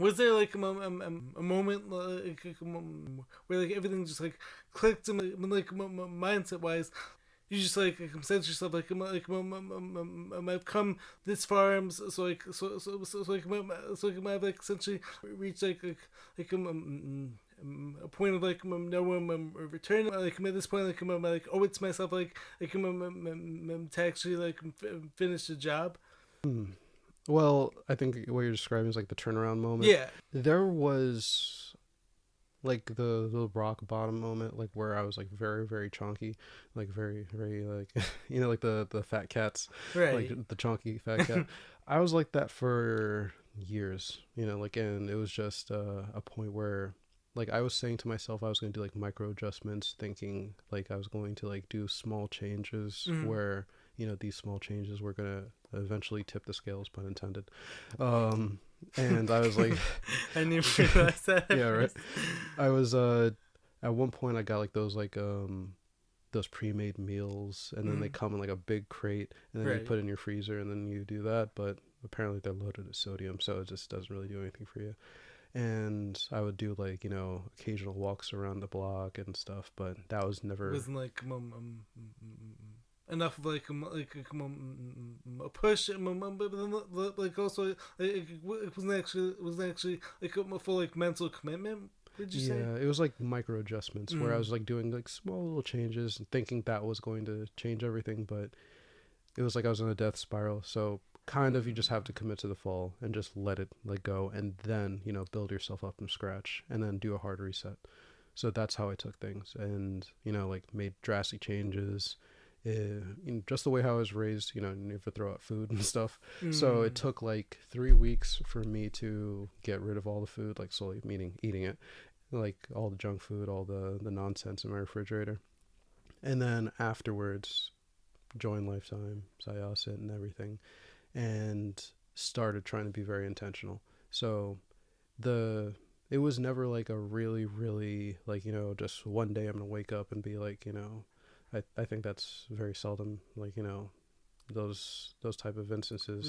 Was there like a moment where like everything just like clicked and like mindset wise, you just like said to yourself like I've come this far, so like I've like essentially reached a point of like no return, like at this point like I like owe it to myself to actually like finish the job. Hmm. Well, I think what you're describing is like the turnaround moment. Yeah. There was like the rock bottom moment, like where I was like very very chunky, like very very like like the fat cats, like Right. the chunky fat cat. I was like that for years, like, and it was just a point where like I was saying to myself I was going to do like micro adjustments, thinking like I was going to like do small changes Mm. where these small changes were gonna eventually tip the scales, pun intended. um and I was like I didn't even realize that at yeah, right. first. I was at one point I got like those pre-made meals, and then they Mm. come in like a big crate, and then you Right. put it in your freezer, and then you do that. But apparently they're loaded with sodium, so it just doesn't really do anything for you. And I would do like occasional walks around the block and stuff, but that was It never. wasn't like enough of a push, but then like also it wasn't actually like a full like mental commitment. Would you say? Yeah, it was like micro adjustments where I Mm. was like doing like small little changes and thinking that was going to change everything, but it was like I was in a death spiral. So kind of you just have to commit to the fall and just let go, and then build yourself up from scratch and then do a hard reset. So that's how I took things, and like made drastic changes. Just the way how I was raised, you never throw out food and stuff. So it Mm. took like 3 weeks for me to get rid of all the food, like slowly, meaning eating it, like all the junk food, all the nonsense in my refrigerator, and then afterwards join Lifetime, Syosset, and everything, and started trying to be very intentional. So the it was never like a really really like just one day I'm gonna wake up and be like I think that's very seldom, like those type of instances.